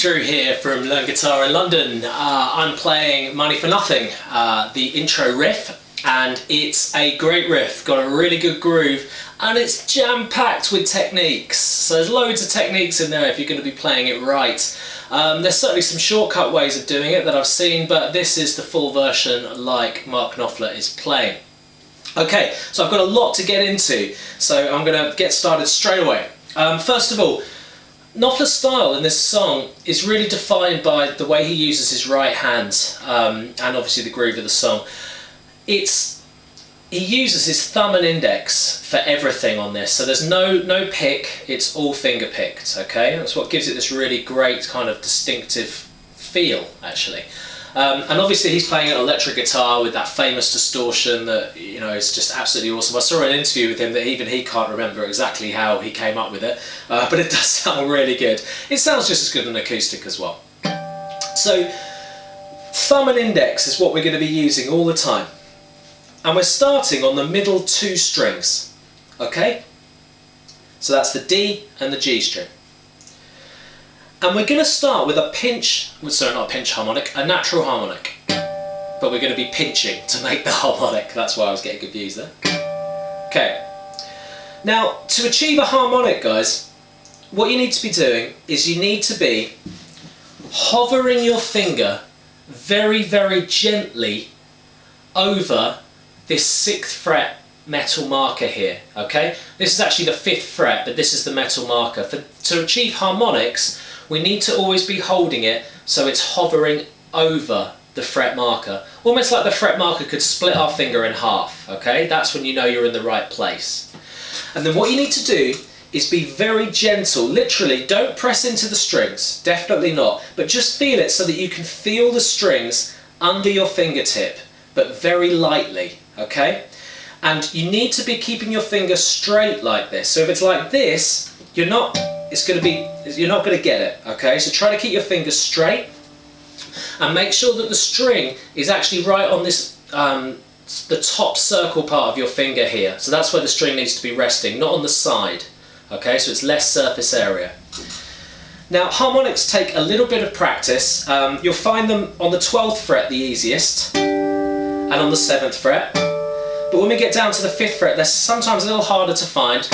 Drew here from Learn Guitar in London. I'm playing Money for Nothing, the intro riff, and it's a great riff, got a really good groove, and it's jam-packed with techniques. So there's loads of techniques in there if you're going to be playing it right. There's certainly some shortcut ways of doing it that I've seen, but this is the full version like Mark Knopfler is playing. Okay, so I've got a lot to get into, so I'm going to get started straight away. First of all, Knopfler's style in this song is really defined by the way he uses his right hand, and obviously the groove of the song. He uses his thumb and index for everything on this, so there's no pick, it's all finger picked, okay? That's what gives it this really great kind of distinctive feel, actually. And obviously he's playing an electric guitar with that famous distortion that, you know, is just absolutely awesome. I saw an interview with him that even he can't remember exactly how he came up with it, but it does sound really good. It sounds just as good on acoustic as well. So thumb and index is what we're going to be using all the time. And we're starting on the middle two strings, okay? So that's the D and the G string. And we're going to start with a pinch, sorry, not a pinch harmonic, a natural harmonic. But we're going to be pinching to make the harmonic, that's why I was getting confused there. Okay. Now, to achieve a harmonic, guys, what you need to be doing is you need to be hovering your finger very, very gently over this 6th fret metal marker here, okay? This is actually the 5th fret, but this is the metal marker. To achieve harmonics, we need to always be holding it so it's hovering over the fret marker. Almost like the fret marker could split our finger in half, okay? That's when you know you're in the right place. And then what you need to do is be very gentle. Literally, don't press into the strings, definitely not, but just feel it so that you can feel the strings under your fingertip, but very lightly, okay? And you need to be keeping your finger straight like this. So if it's like this, you're not going to get it, okay? So try to keep your finger straight and make sure that the string is actually right on this, the top circle part of your finger here. So that's where the string needs to be resting, not on the side, okay? So it's less surface area. Now, harmonics take a little bit of practice. You'll find them on the 12th fret the easiest, and on the 7th fret. But when we get down to the 5th fret, they're sometimes a little harder to find.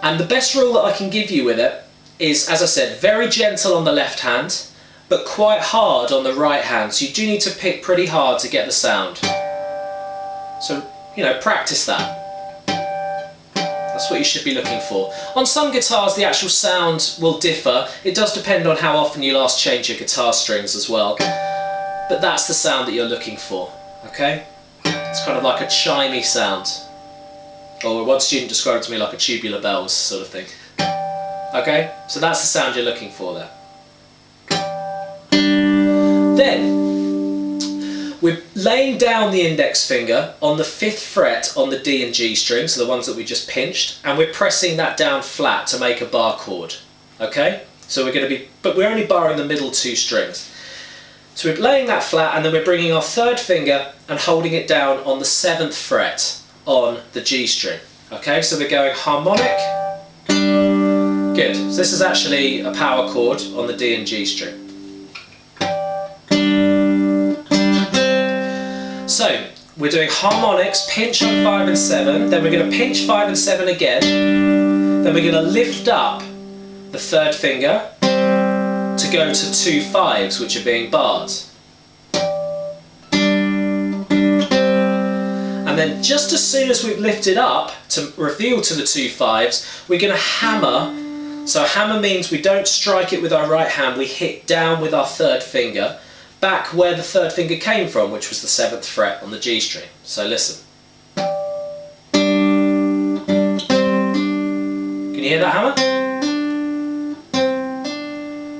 And the best rule that I can give you with it is, as I said, very gentle on the left hand, but quite hard on the right hand. So you do need to pick pretty hard to get the sound. So, you know, practice that. That's what you should be looking for. On some guitars, the actual sound will differ. It does depend on how often you last change your guitar strings as well. But that's the sound that you're looking for, okay? It's kind of like a chimey sound. Or one student described it to me like a tubular bells sort of thing. Okay, so that's the sound you're looking for there. Then, we're laying down the index finger on the 5th fret on the D and G string, so the ones that we just pinched, and we're pressing that down flat to make a bar chord. Okay, so we're going to be, but we're only barring the middle two strings. So we're laying that flat, and then we're bringing our 3rd finger and holding it down on the 7th fret on the G string. Okay, so we're going harmonic. Good. So this is actually a power chord on the D and G string. So we're doing harmonics, pinch on 5 and 7, then we're going to pinch 5 and 7 again, then we're going to lift up the 3rd finger to go to 2 5s, which are being barred. And then just as soon as we've lifted up to reveal to the 2 5s, we're going to hammer. So hammer means we don't strike it with our right hand, we hit down with our 3rd finger, back where the 3rd finger came from, which was the 7th fret on the G string. So listen. Can you hear that hammer?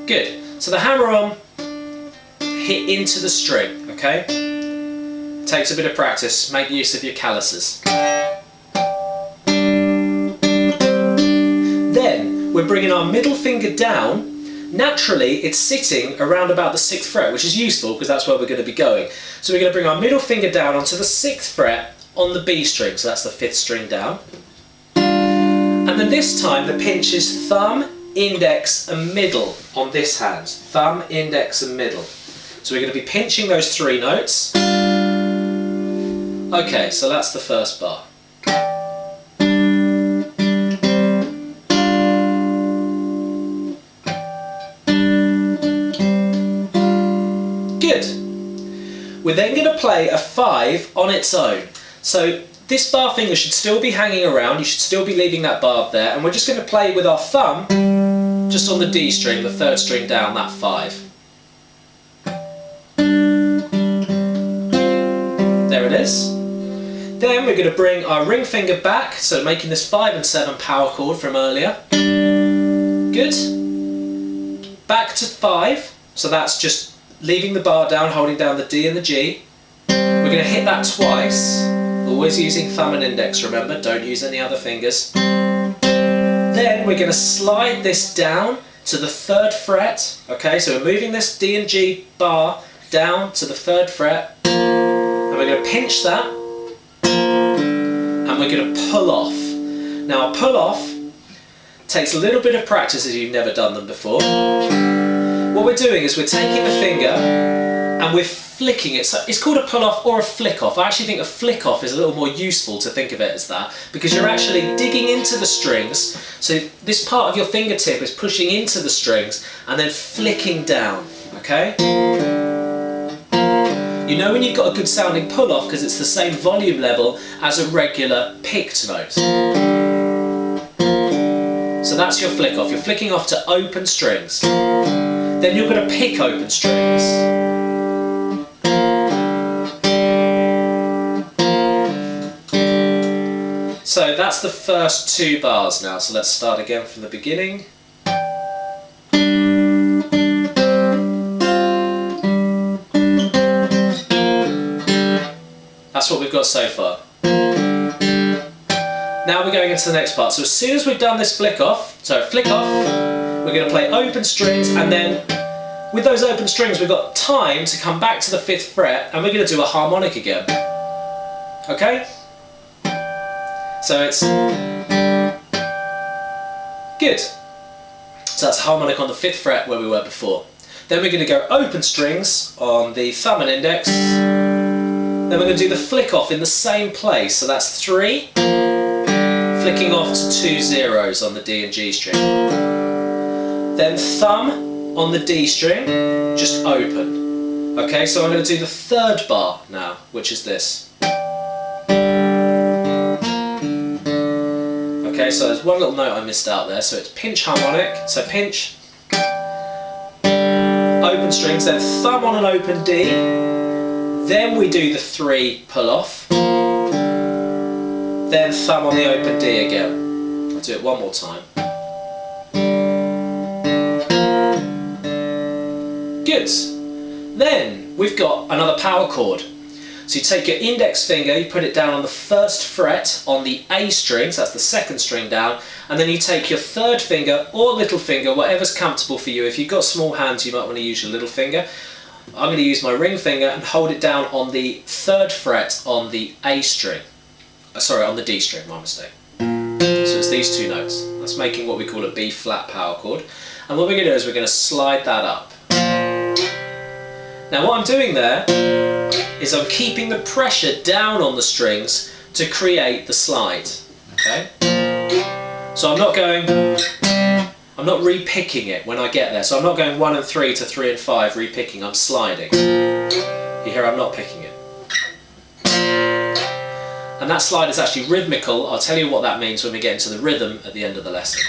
Good. So the hammer on, hit into the string, okay? Takes a bit of practice, make use of your calluses. Then we're bringing our middle finger down. Naturally it's sitting around about the 6th fret, which is useful because that's where we're going to be going. So we're going to bring our middle finger down onto the 6th fret on the B string, so that's the 5th string down. And then this time the pinch is thumb, index and middle on this hand. Thumb, index and middle. So we're going to be pinching those 3 notes. Okay, so that's the first bar. Good. We're then going to play a 5 on its own. So this bar finger should still be hanging around, you should still be leaving that barb there, and we're just going to play with our thumb just on the D string, the 3rd string down, that 5. There it is. Then we're going to bring our ring finger back, so making this 5 and 7 power chord from earlier. Good. Back to 5, so that's just leaving the bar down, holding down the D and the G. We're going to hit that twice, always using thumb and index, remember, don't use any other fingers. Then we're going to slide this down to the 3rd fret, okay, so we're moving this D and G bar down to the 3rd fret, and we're going to pinch that, and we're going to pull off. Now pull off takes a little bit of practice if you've never done them before. What we're doing is we're taking the finger and we're flicking it. So it's called a pull off or a flick off. I actually think a flick off is a little more useful to think of it as that, because you're actually digging into the strings. So this part of your fingertip is pushing into the strings and then flicking down, okay? You know when you've got a good sounding pull off because it's the same volume level as a regular picked note. So that's your flick off. You're flicking off to open strings. Then you're going to pick open strings. So that's the first 2 bars now, so let's start again from the beginning. That's what we've got so far. Now we're going into the next part. So as soon as we've done this flick off, we're going to play open strings, and then with those open strings we've got time to come back to the 5th fret and we're going to do a harmonic again. Okay? So it's good. So that's a harmonic on the 5th fret where we were before. Then we're going to go open strings on the thumb and index. Then we're going to do the flick off in the same place. So that's 3, flicking off to 2 zeros on the D and G string. Then thumb on the D string, just open. Okay, so I'm going to do the 3rd bar now, which is this. Okay, so there's one little note I missed out there, so it's pinch harmonic, so pinch, open strings, then thumb on an open D, then we do the 3 pull off, then thumb on the open D again. I'll do it one more time. Good. Then we've got another power chord. So you take your index finger, you put it down on the 1st fret on the A string, so that's the 2nd string down, and then you take your 3rd finger or little finger, whatever's comfortable for you. If you've got small hands you might want to use your little finger. I'm going to use my ring finger and hold it down on the 3rd fret on the A string. Sorry, on the D string, my mistake. So it's these 2 notes. That's making what we call a B flat power chord. And what we're going to do is we're going to slide that up. Now what I'm doing there is I'm keeping the pressure down on the strings to create the slide. Okay? So I'm not re-picking it when I get there. So I'm not going 1 and 3 to 3 and 5 re-picking, I'm sliding. You hear I'm not picking it. And that slide is actually rhythmical. I'll tell you what that means when we get into the rhythm at the end of the lesson.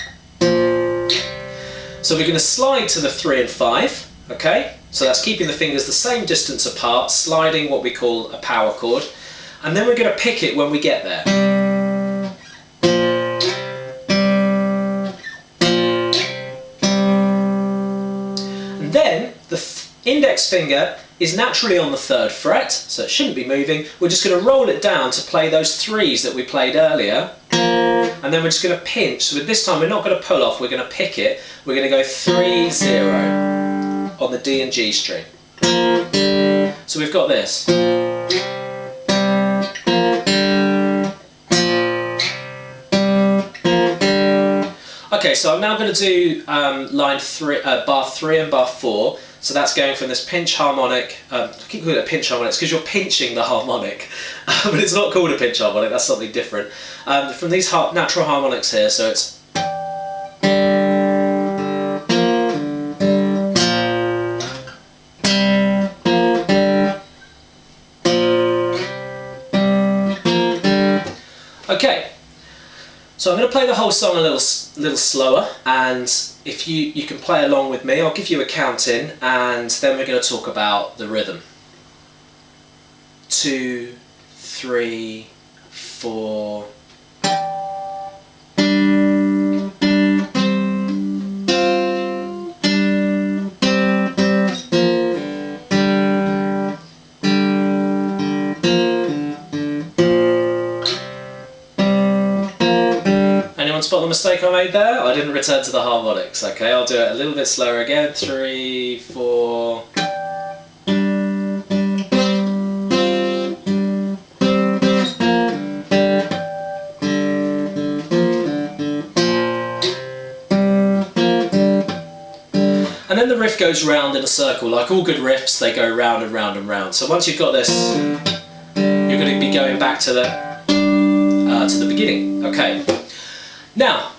So we're going to slide to the 3 and 5, okay? So that's keeping the fingers the same distance apart, sliding what we call a power chord. And then we're going to pick it when we get there. And then the index finger is naturally on the 3rd fret, so it shouldn't be moving. We're just going to roll it down to play those 3s that we played earlier. And then we're just going to pinch. So this time we're not going to pull off, we're going to pick it. We're going to go 3, 0 on the D and G string. So we've got this. Okay, so I'm now going to do bar 3 and bar 4. So that's going from this pinch harmonic. I keep calling it a pinch harmonic because you're pinching the harmonic, but it's not called a pinch harmonic. That's something different. From these natural harmonics here, so it's. Okay. So I'm going to play the whole song a little slower, and if you can play along with me, I'll give you a count in, and then we're going to talk about the rhythm. 2, 3, 4. Spot the mistake I made there? I didn't return to the harmonics. Okay, I'll do it a little bit slower again. 3, 4. And then the riff goes round in a circle. Like all good riffs, they go round and round and round. So once you've got this, you're going to be going back to the beginning. Okay. Now,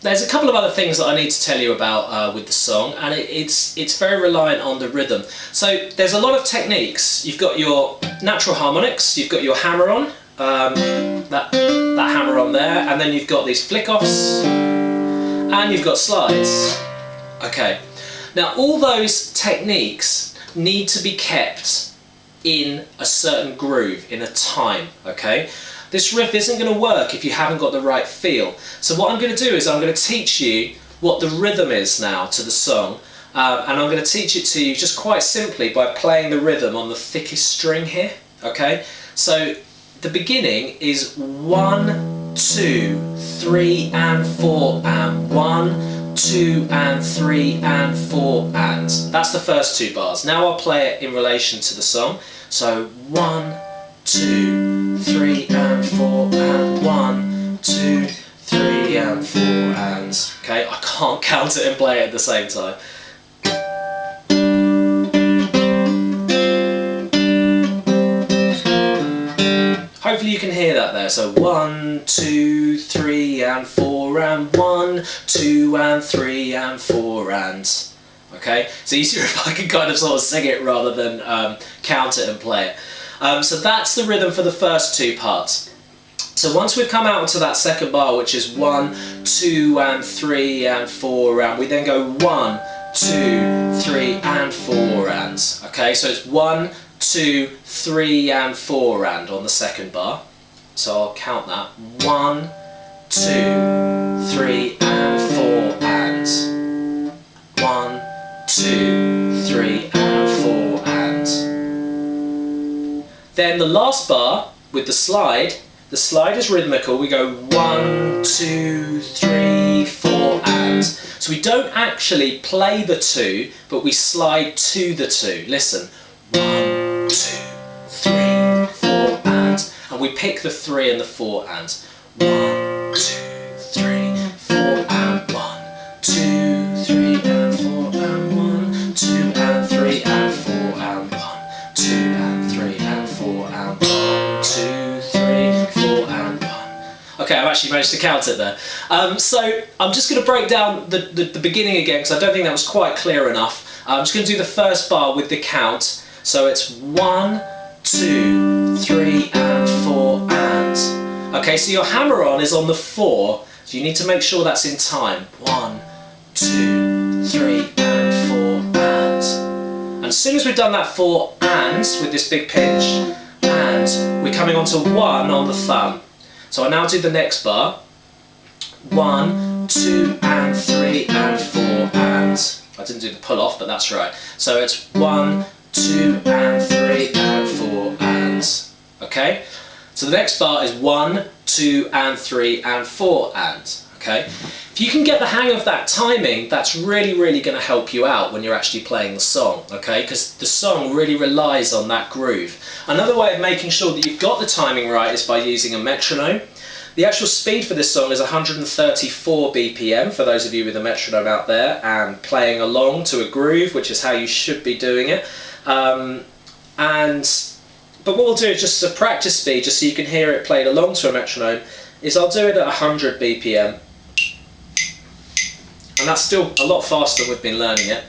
there's a couple of other things that I need to tell you about with the song, and it's very reliant on the rhythm. So there's a lot of techniques. You've got your natural harmonics, you've got your hammer-on, that hammer-on there, and then you've got these flick-offs, and you've got slides. Okay. Now, all those techniques need to be kept in a certain groove, in a time, okay? This riff isn't going to work if you haven't got the right feel. So what I'm going to do is I'm going to teach you what the rhythm is now to the song, and I'm going to teach it to you just quite simply by playing the rhythm on the thickest string here, okay? So the beginning is 1, 2, 3 and 4 and 1, 2 and 3 and 4 and. That's the first 2 bars. Now I'll play it in relation to the song. So 1, 2, 3 and 4 and 1, 2, 3 and 4 and. Okay, I can't count it and play it at the same time. Hopefully you can hear that there. So 1, 2, 3 and 4 and 1, 2 and 3 and 4 and. Okay, it's easier if I can kind of sort of sing it rather than count it and play it. So that's the rhythm for the first 2 parts. So once we've come out to that second bar, which is 1, 2 and 3 and 4 and, we then go 1, 2, 3 and 4 and. Okay, so it's 1, 2, 3 and 4 and on the second bar. So I'll count that. 1, 2, 3 and 4 and. 1, 2, 3 and 4 and. Then the last bar with the slide is rhythmical. We go 1, 2, 3, 4 and. So we don't actually play the 2, but we slide to the 2. Listen. 1, 2, 3, 4 and. And we pick the 3 and the 4 and. 1, 2, 3, 4 and 1, 2, 3 and 4 and 1, 2 and 3 and 4 and 1, 2 and 3 and 4 and 1, 2, 3, 4 and 1. Okay, I've actually managed to count it there. So I'm just going to break down the beginning again because I don't think that was quite clear enough. I'm just going to do the first bar with the count. So it's 1, 2, 3 and 4 and. Okay, so your hammer-on is on the 4, so you need to make sure that's in time. 1, 2, 3 and 4 and. And as soon as we've done that 4 ands with this big pinch, and we're coming on to 1 on the thumb. So I now do the next bar. 1, 2 and 3 and 4 and. I didn't do the pull off, but that's right. So it's 1, 2 and 3 and 4 and. Okay? So the next bar is 1, 2 and 3 and 4 and. Okay? If you can get the hang of that timing, that's really going to help you out when you're actually playing the song. Okay? Because the song really relies on that groove. Another way of making sure that you've got the timing right is by using a metronome. The actual speed for this song is 134 BPM, for those of you with a metronome out there and playing along to a groove, which is how you should be doing it. But what we'll do is just as a practice speed, just so you can hear it played along to a metronome, is I'll do it at 100 BPM. And that's still a lot faster than we've been learning it.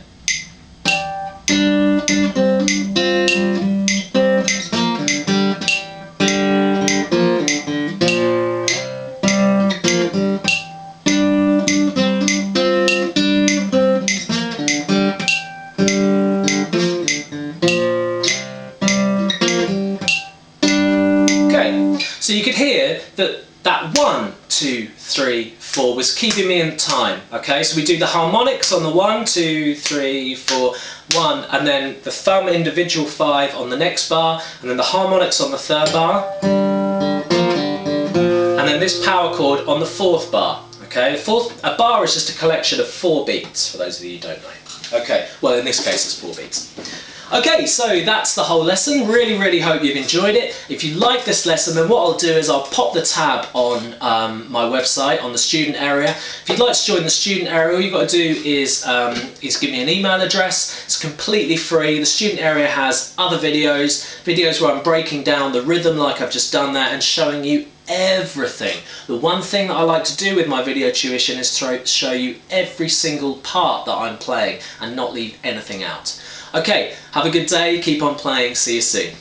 So you could hear that that 1, 2, 3, 4 was keeping me in time. Okay, so we do the harmonics on the 1, 2, 3, 4, 1, and then the thumb individual 5 on the next bar, and then the harmonics on the 3rd bar, and then this power chord on the 4th bar. Okay, a bar is just a collection of 4 beats, for those of you who don't know. Okay, well in this case it's 4 beats. Okay, so that's the whole lesson. Really hope you've enjoyed it. If you like this lesson, then what I'll do is I'll pop the tab on my website on the student area. If you'd like to join the student area, all you've got to do is give me an email address. It's completely free. The student area has other videos where I'm breaking down the rhythm like I've just done there and showing you everything. The one thing that I like to do with my video tuition is to show you every single part that I'm playing and not leave anything out. Okay, have a good day, keep on playing, see you soon.